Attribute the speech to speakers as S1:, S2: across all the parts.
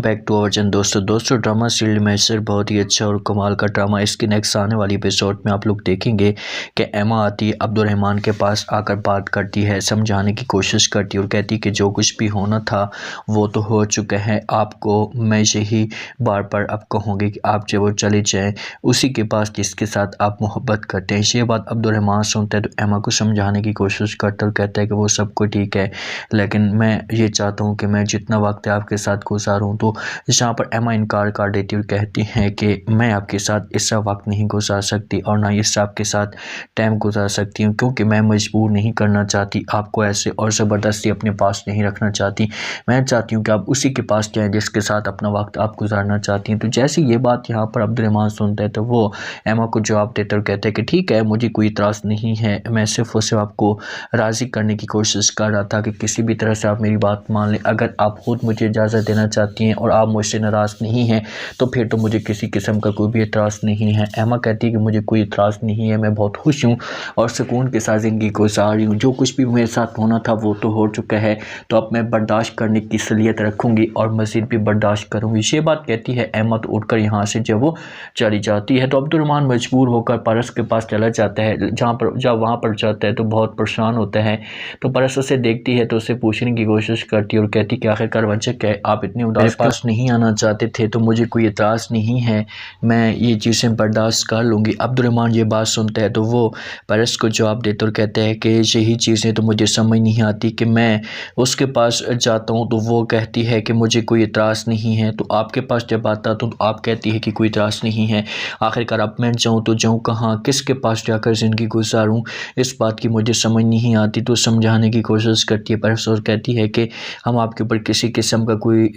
S1: Back to our channel دوستوں drama serial میسر بہت ہی اچھا اور کمال کا ڈرامہ۔ اس کی نیکسٹ آنے والی ایپیسوڈ میں آپ لوگ دیکھیں گے کہ ایما آتی عبد الرحمن کے پاس آ کر بات کرتی ہے، سمجھانے کی کوشش کرتی ہے اور کہتی کہ جو کچھ بھی ہونا تھا وہ تو ہو چکا ہے، آپ کو میں یہی بار بار اب کہوں گی کہ آپ جب وہ چلے جائیں اسی کے پاس جس کے ساتھ آپ محبت کرتے ہیں۔ یہ بات عبد الرحمن سنتا ہے تو ایما کو سمجھانے کی کوشش کرتا ہے اور کہتا ہے کہ وہ سب کو ٹھیک ہے، لیکن میں یہ چاہتا ہوں کہ میں جتنا وقت آپ کے ساتھ گزاروں۔ تو جہاں پر ایما انکار کر دیتی اور کہتی ہیں کہ میں آپ کے ساتھ اس طرح وقت نہیں گزار سکتی اور نہ اس طرح آپ کے ساتھ ٹائم گزار سکتی ہوں، کیونکہ میں مجبور نہیں کرنا چاہتی آپ کو ایسے اور زبردستی اپنے پاس نہیں رکھنا چاہتی۔ میں چاہتی ہوں کہ آپ اسی کے پاس جائیں جس کے ساتھ اپنا وقت آپ گزارنا چاہتی ہیں۔ تو جیسے یہ بات یہاں پر عبد الرحمن سنتا ہے تو وہ ایما کو جواب دیتا اور کہتا ہے کہ ٹھیک ہے، مجھے کوئی اعتراض نہیں ہے، میں صرف اور صرف آپ کو راضی کرنے کی کوشش کر رہا تھا کہ کسی بھی طرح سے آپ میری بات مان لیں۔ اگر آپ خود مجھے اجازت دینا چاہتی ہیں اور آپ مجھ سے ناراض نہیں ہیں تو پھر تو مجھے کسی قسم کا کوئی بھی اعتراض نہیں ہے۔ ایما کہتی ہے کہ مجھے کوئی اعتراض نہیں ہے، میں بہت خوش ہوں اور سکون کے ساتھ زندگی گزار رہی ہوں، جو کچھ بھی میرے ساتھ ہونا تھا وہ تو ہو چکا ہے، تو اب میں برداشت کرنے کی صلاحیت رکھوں گی اور مزید بھی برداشت کروں گی۔ یہ بات کہتی ہے ایما تو اٹھ کر یہاں سے جب وہ چلی جاتی ہے تو عبد الرحمن مجبور ہو کر پرس کے پاس چلا جاتا ہے، جب وہاں پر جاتا ہے تو بہت پریشان ہوتا ہے۔ تو پرس اسے دیکھتی ہے تو اسے پوچھنے کی کوشش کرتی ہے اور کہتی کہ آخرکار وجہ کیا ہے، آپ اتنے اداس پاس نہیں آنا چاہتے تھے تو مجھے کوئی اعتراض نہیں ہے، میں یہ چیزیں برداشت کر لوں گی۔ عبد الرحمن یہ بات سنتا ہے تو وہ پرس کو جواب دیتا اور کہتا ہے کہ یہی چیزیں تو مجھے سمجھ نہیں آتی کہ میں اس کے پاس جاتا ہوں تو وہ کہتی ہے کہ مجھے کوئی اعتراض نہیں ہے، تو آپ کے پاس جب آتا تو آپ کہتی ہے کہ کوئی اعتراض نہیں ہے، آخرکار اب میں جاؤں تو جاؤں کہاں، کس کے پاس جا کر زندگی گزاروں، اس بات کی مجھے سمجھ نہیں آتی۔ تو سمجھانے کی کوشش کرتی ہے پرس اور کہتی ہے کہ ہم آپ کے اوپر کسی قسم کا کوئی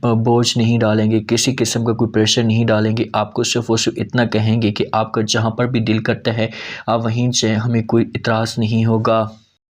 S1: بوجھ نہیں ڈالیں گے، کسی قسم کا کوئی پریشر نہیں ڈالیں گے، آپ کو صرف اور صرف اتنا کہیں گے کہ آپ کا جہاں پر بھی دل کرتا ہے آپ وہیں سے، ہمیں کوئی اعتراض نہیں ہوگا۔